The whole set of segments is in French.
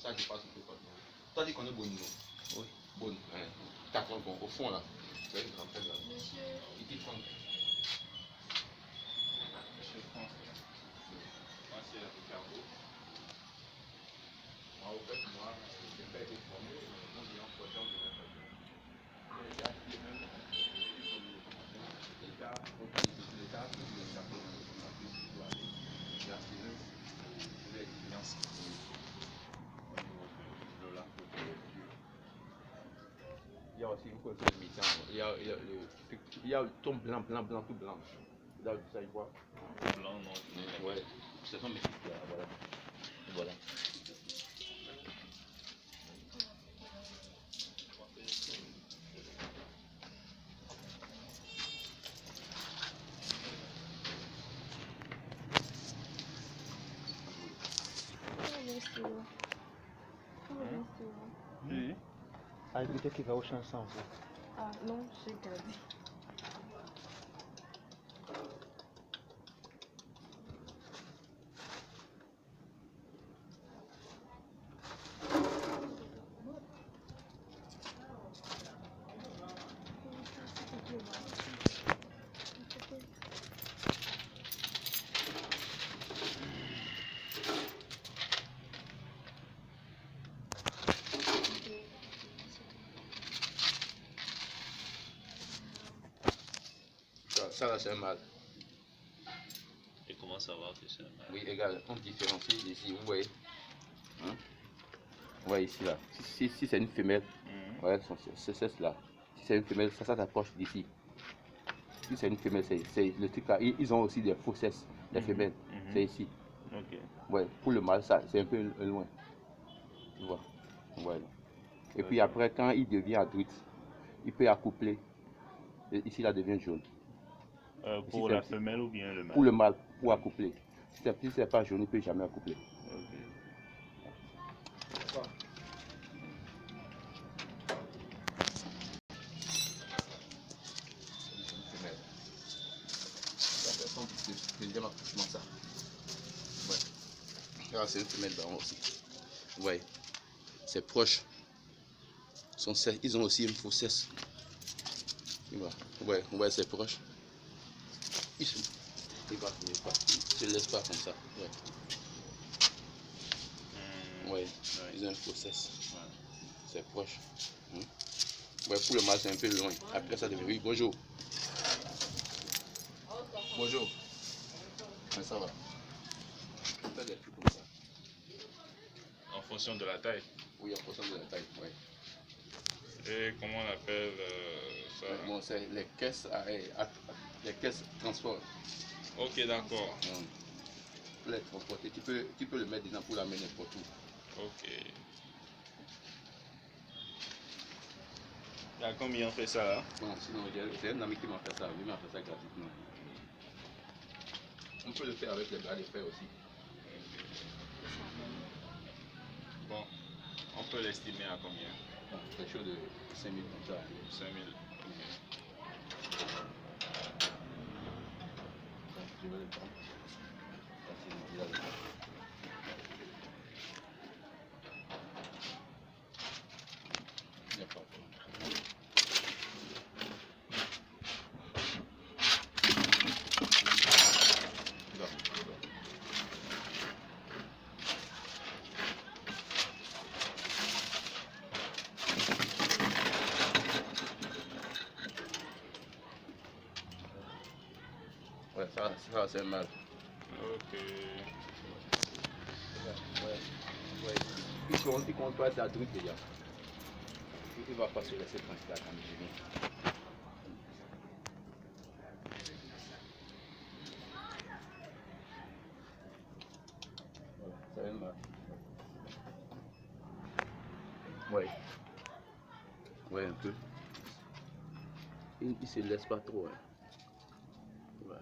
ça dépasse un peu pas. Toi, tu connais Bonino? Oui. Bonne. Hein. T'as compte au fond là. Tu vois, il rentre là. Monsieur. Il dit compte. Monsieur France. Moi, c'est Ricardo. Moi, au fait, moi, je n'ai pas été formé. On dit en projet, on devait faire. L'État, il y a aussi une cause de mi-temps. Il y a le ton blanc, tout blanc. Là, ça y voit. Blanc, non. Ouais. Ce sont mes fils là, voilà. Voilà. Oui. Ah, peut-être qu'il va au champ sans vous. Ah non, je sais pas dit. Ça là, c'est un mâle. Et comment savoir que c'est un mâle? Oui, regarde, on différencie ici, vous voyez. Hein? Vous voyez ici là. Si c'est une femelle, voilà, c'est là. Si c'est une femelle, ça s'approche d'ici. Si c'est une femelle, c'est le truc là. Ils ont aussi des fausses, les femelles. C'est ici. Ok. Ouais, pour le mâle, ça c'est un peu loin. Tu vois. Voilà. Et puis après, quand il devient adulte, il peut accoupler. Et ici, là, devient jaune. Pour la femelle ou bien le mâle? Pour le mâle, pour accoupler. Si c'est pas jaune, il ne peut jamais accoupler. Ok. Deuxième accouchement, ça. Ouais. Ah, c'est une femelle baron aussi. Ouais. C'est proche. Ils ont aussi une faussesse. Ouais, c'est proche. Il se laisse pas comme ça. Ouais. Ils ont une faussesse. Ouais. C'est proche. Ouais, pour le mâle, c'est un peu loin. Après ça devient. Oui, bonjour. Bonjour. Mais ça va. On fait des trucs comme ça. En fonction de la taille? Oui, en fonction de la taille, oui. Et comment on appelle ça? Bon, c'est les caisses transport. Ok, d'accord. Pour les transporter, tu peux le mettre dedans pour l'amener n'importe où. Ok. À combien on fait ça là? Non, sinon, j'ai un ami qui m'a fait ça. Lui m'a fait ça gratuitement. On peut le faire avec les bras de fer aussi. Bon, on peut l'estimer à combien? Bon, quelque chose de 5 000 comme ça. 5 000. Je vais le prendre. Il a le temps. Il n'y a pas de problème. Ouais, ça c'est mal. Ok. Ouais. Il compte pas sa truc déjà. Il va pas se laisser tranquille là quand je viens. Voilà, ça va mal. Ouais. Ouais, un peu. Il se laisse pas trop. Hein. Ouais.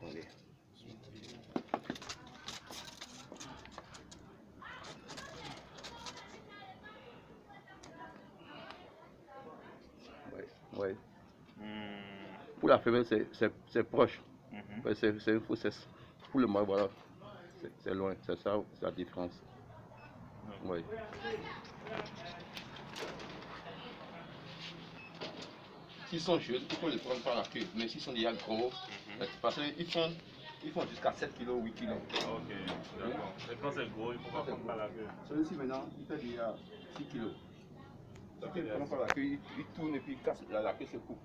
Allez. Ouais. Pour la femelle, c'est proche. Ouais, c'est une faussesse. Pour le mâle, voilà. C'est loin. C'est ça la différence. Oui. S'ils sont jeunes, il faut les prendre par la queue. Mais s'ils sont déjà gros, parce qu'ils font jusqu'à 7 kg, 8 kg. Ok, d'accord. Et quand c'est gros, il faut pas prendre par la queue. Celui-ci maintenant, il fait déjà 6 kg. Donc il prend par la queue, il tourne et puis il casse la queue se coupe.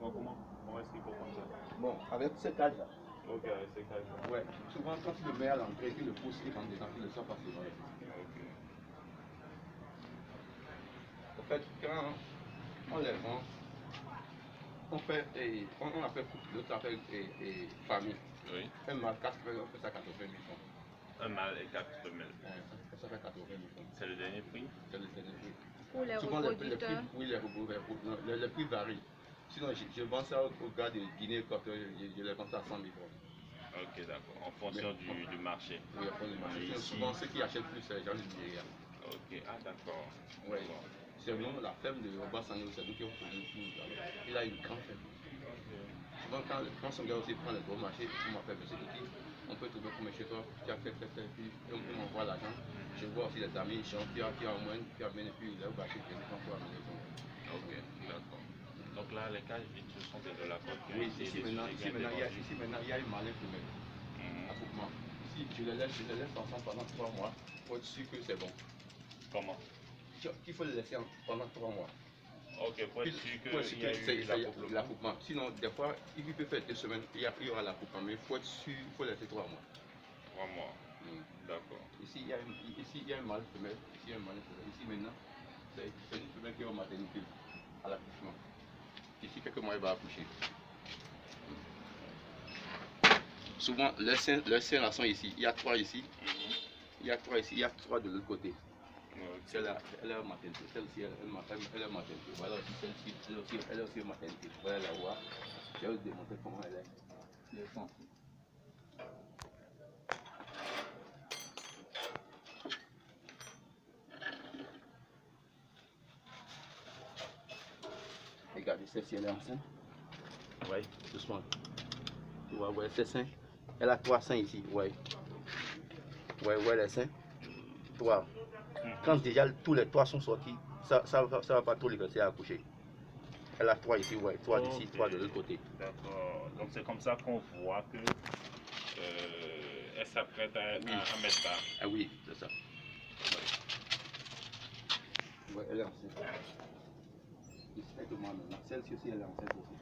Bon, comment est-ce qu'il faut comme ça? Bon, avec ce cage-là. Ok, avec ces cages-là. Ouais. Souvent quand tu le mets à l'entrée, tu le pousses, il rentre dedans, tu le sors passer. Ok. En fait, quand on les vend, on appelle couple, l'autre appelle famille. Oui. Un mâle 80, on fait ça 80 000 francs. Un mâle et 4 femelles. Ça fait 80 000 francs. C'est le dernier prix? C'est le dernier prix. Pour les Souvent, les prix, reproducteurs. oui, les prix varient. Sinon, je vends ça aux gars de Guinée quand je les vends ça à 100 000 francs. Ok, d'accord. En fonction du marché. Oui, en fonction du marché. Ici. Souvent, ceux qui achètent plus, c'est les gens du Nigeria. Ok, ah d'accord. Oui. C'est vraiment la ferme de Obasanjo, c'est nous qui ont produit tout. Il a une grande ferme. Souvent, quand son gars aussi prend le gros marché, il m'appelle monsieur Titi, on peut trouver comme chez toi, tu as fait, puis on m'envoie l'argent. Je vois aussi les amis, ils chantent, tu as en moins, tu amènes, et puis là, on va acheter des gens pour amener. Ok, d'accord. Donc là, les cages vides, ce sont des de la côte. Oui, ici maintenant, il y a une malin femelle. Accouplement. Ici, je les laisse ensemble pendant 3 mois pour être sûr que c'est bon. Comment? Il faut les laisser pendant 3 mois. Ok, pour être sûr qu'il y a eu l'accouplement. Sinon, des fois, il peut faire 2 semaines, il y aura l'accouplement, mais il faut être sûr, il faut laisser 3 mois. 3 mois. D'accord. Ici, il y a une mâle femelle. Ici, il y a une mâle femelle. Ici, maintenant, c'est une femelle qui est en maternité, à l'accouchement. Ici, quelques mois, il va accoucher. Souvent, les seins là sont ici. Il y a 3 ici. Il y a 3 ici. Il y a 3 de l'autre côté. Celle-là, elle est en maternité. Celle-ci, elle est en maternité. Voilà aussi celle-ci, elle est aussi en maternité. Voilà la voir. Je vais vous démontrer comment elle est. Le sang. Regardez, celle-ci, elle est enceinte. Oui, doucement. Tu vois, ouais, c'est seins. Elle a 3 seins ici. Ouais. Ouais, les seins. 3. Quand déjà tous les 3 sont sortis, ça va pas trop les laisser accoucher. Elle a 3 ici, ouais, 3 d'ici, 3 de l'autre côté. D'accord. Donc c'est comme ça qu'on voit que elle s'apprête à mettre ça. Ah oui, c'est ça. Ouais, elle est enceinte. Celle-ci aussi, elle est enceinte aussi.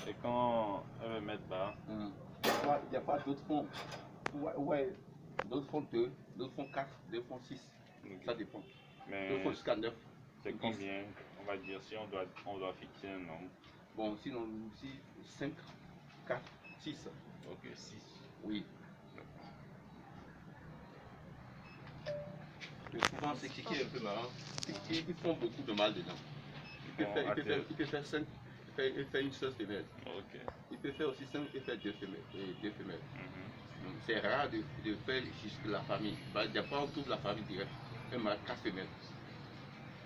Et quand elle veut mettre bas, il n'y a pas d'autres fonds. Ouais, d'autres font 2, d'autres font 4, d'autres font 6. Ça dépend. mais D'autres font jusqu'à 9. c'est combien, on va dire, si on doit fixer un nombre? Bon, sinon, si 5, 4, 6. Ok, 6. Oui. Mais souvent, c'est qui est un peu marrant. Ils font beaucoup de mal dedans. Il peut faire 5, il fait une seule femelle. Ok. Il peut faire aussi 5 et faire 2 femelles. C'est rare de faire jusque la famille. Des fois, on trouve la famille directe. Un mâle 4 femelles.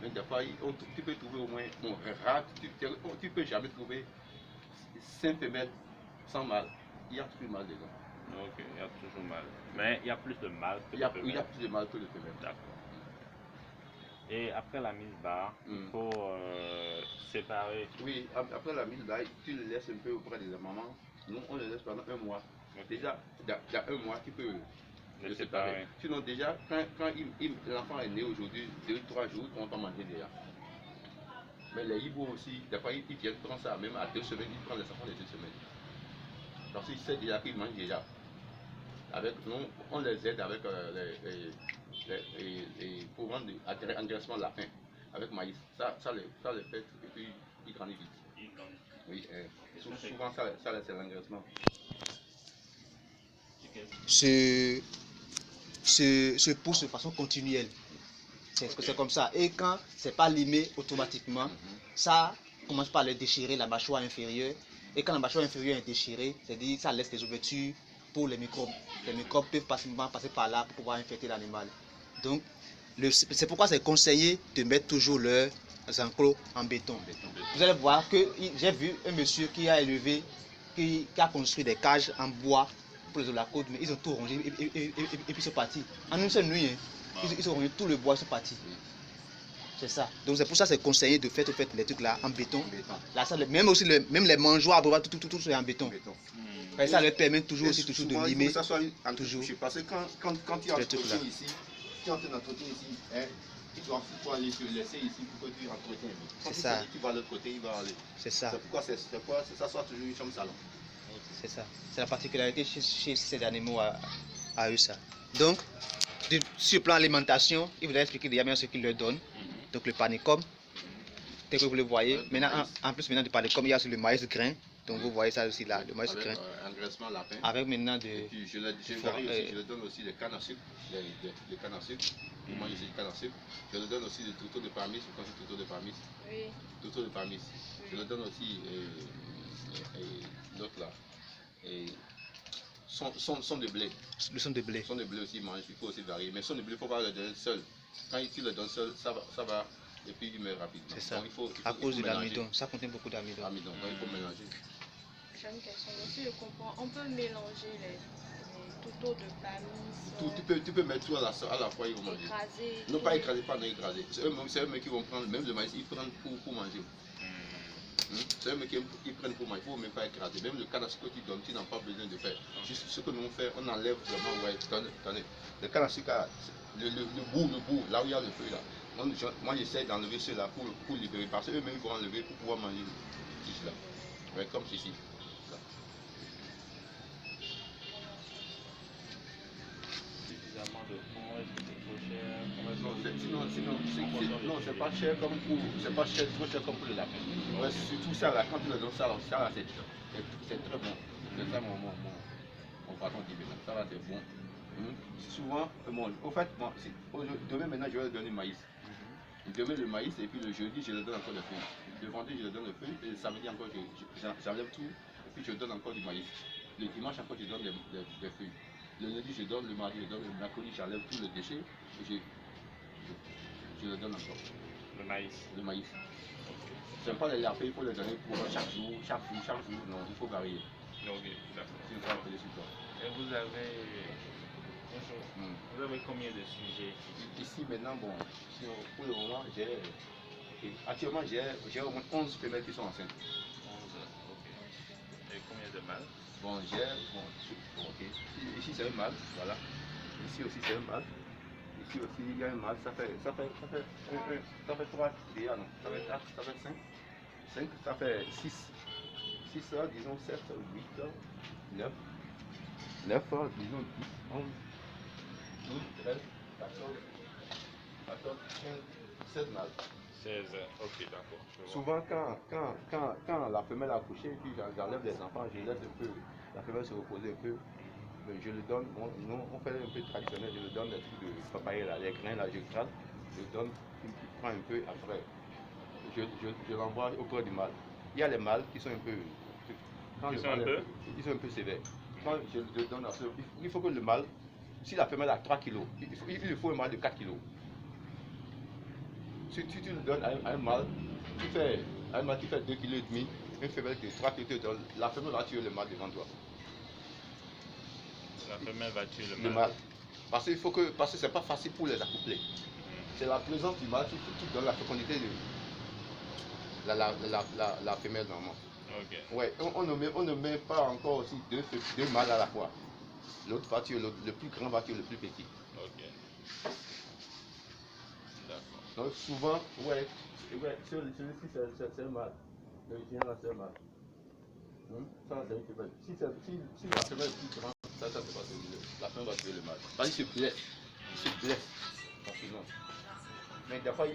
Mais des fois, tu peux trouver au moins, bon, rare, tu peux jamais trouver 5 femelles sans mâle. Il y a toujours mâle dedans. Ok, il y a toujours mal. Mais il y a plus de mal que Il y a plus de mâle que de femelles. D'accord. Et après la mise bas, il faut séparer. Oui, après la mise là, tu le laisses un peu auprès de la maman. Nous, on le laisse pendant 1 mois. Okay. Déjà, il y a 1 mois, tu peux le séparer. Sinon, déjà, quand l'enfant est né aujourd'hui, 2-3 jours, on va manger déjà. Mais les hiboux aussi, des fois, ils viennent prendre ça même à 2 semaines, ils prennent les enfants de 2 semaines. Parce qu'ils savent déjà qu'ils mangent déjà. Avec nous, on les aide avec pour rendre engraissement de la faim. Avec maïs. Ça les fait et puis ils grandissent vite. Oui, souvent ça c'est l'engraissement. Se pousse de façon continuelle. C'est comme ça. Et quand c'est pas limé automatiquement, ça commence par le déchirer la mâchoire inférieure. Et quand la mâchoire inférieure est déchirée, c'est-à-dire ça laisse des ouvertures pour les microbes. Les microbes peuvent facilement passer par là pour pouvoir infecter l'animal. Donc, c'est pourquoi c'est conseillé de mettre toujours leurs enclos en béton. Vous allez voir que j'ai vu un monsieur qui a élevé, qui a construit des cages en bois pour les la côte, mais ils ont tout rongé et puis ils sont partis. En une seule nuit, hein, ils ont rongé tout le bois, ils sont partis. C'est ça. Donc c'est pour ça que c'est conseillé de faire les trucs là en béton. Là, ça, même aussi même les mangeoires, tout c'est en béton. Et ça leur permet toujours de limer. Toujours. Parce que quand tu entretiens ici, si on t'entretient ici, hein, il faut aller se laisser ici pour que tu entretiens. C'est ça. Tu vas de l'autre côté, il va aller. C'est ça. C'est pourquoi ça soit toujours une chambre salon. C'est ça. C'est la particularité chez ces animaux à eux ça. Donc, sur le plan alimentation, il vous a expliqué déjà bien ce qu'il leur donne. Donc le panicum, tel que vous le voyez. Maintenant, en plus maintenant du panicum, il y a aussi le maïs grain. Donc vous voyez ça aussi là, le maïs grain. Engraissement lapin. Avec maintenant Et puis je le donne aussi les cannes à sucre, les cannes à sucre. Pour moi, j'ai des cannes à sucre. Je le donne aussi des tourteaux de parmis, vous connaissez tourteaux de parmis. Oui. Tourteaux de parmis. Je le donne aussi l'autre là. Son de blé. le son de blé. Son de blé aussi mange, il faut aussi varier. Mais son de blé, il ne faut pas le donner seul. Quand tu le donnes seul, ça va et puis il meurt rapidement. C'est ça. Donc, il faut à cause de mélanger. l'amidon, ça contient beaucoup d'amidon. Donc il faut mélanger. J'ai une question. Si je comprends, on peut mélanger les tourteaux de parmis. Tu peux mettre tout à la fois, ils vont manger. Écraser. Non, pas écraser, pas non écraser. C'est eux-mêmes qui vont prendre, même le maïs, ils prennent pour manger. C'est eux-mêmes qui prennent pour manger, il ne faut même pas écraser. Même le canne à sucre que tu donnes, tu n'as pas besoin de faire. Juste ce que nous on fait, on enlève vraiment, ouais, tenez. Le canne à sucre, le bout, là où il y a le feu là. Moi j'essaie d'enlever ceux-là pour libérer, parce qu'eux-mêmes ils vont enlever pour pouvoir manger ici là. Ouais, comme ceci. Suffisamment de fonds, est-ce que c'est trop cher? Non, c'est pas cher comme pour, c'est pas cher, trop cher comme pour le lapin. Ouais, surtout ça là, quand tu le donnes ça là, c'est très bon. C'est ça mon patron dit maintenant. Ça là c'est bon. Souvent, au fait, demain maintenant je vais lui donner le maïs. Demain le maïs et puis le jeudi je lui donne encore le feuilles. Le vendredi je lui donne le feuille et le samedi encore j'enlève tout et puis je donne encore du maïs. Le dimanche encore je donne des feuilles. Le lundi je donne, le mardi je donne, le mercredi j'enlève tout le déchet et je le donne encore. Le maïs. Le maïs. C'est pas les lapins, il faut les donner pour chaque jour, non, il faut varier. Ok, d'accord. C'est ça, le support. Et vous avez combien de sujets Ici maintenant, bon, pour le moment, actuellement j'ai au moins 11 femelles qui sont enceintes. 11, ok. Et combien de mâles? Bon, ok. Ici c'est un mâle, voilà. Ici aussi c'est un mâle. Ici aussi il y a un mâle, ça fait 3 déjà, non, ça fait 4, ça fait 5, ça fait 6, disons 7, 8, 9, disons 10, 11, 12, 13, 14, 15, 16 mâles. 16, ok, d'accord. Souvent, quand la femelle a accouché, puis j'enlève les enfants, je laisse un peu la femelle se reposer un peu. Je le donne, nous on fait un peu traditionnel, je le donne des trucs de papaye, là, les grains, là, je gratte, je donne, il prend un peu, après, je l'envoie auprès du mâle. Il y a les mâles qui sont un peu, ils sont un peu sévères. Quand je le donne à ceux, il faut que le mâle, si la femelle a 3 kg, il lui faut un mâle de 4 kg. Si tu le donnes à un mâle qui fait 2,5 kg, une femelle de 3 kg, la femelle va tuer le mâle devant toi. La femelle va tuer le mâle. Parce que c'est pas facile pour les accoupler. C'est la présence du mâle qui donne la fécondité de la femelle normalement. Ok. Ouais, on ne met pas encore aussi deux mâles à la fois. L'autre va tuer l'autre, le plus grand va tuer le plus petit. Ok. D'accord. Donc souvent, celui-ci c'est un mâle. Le chien là c'est un mâle. Ça c'est une femelle. Si la femelle est plus grande, ça c'est pas celui-là. La femelle va tuer le mâle. Parce qu'il se blesse. Facilement. Mais des fois,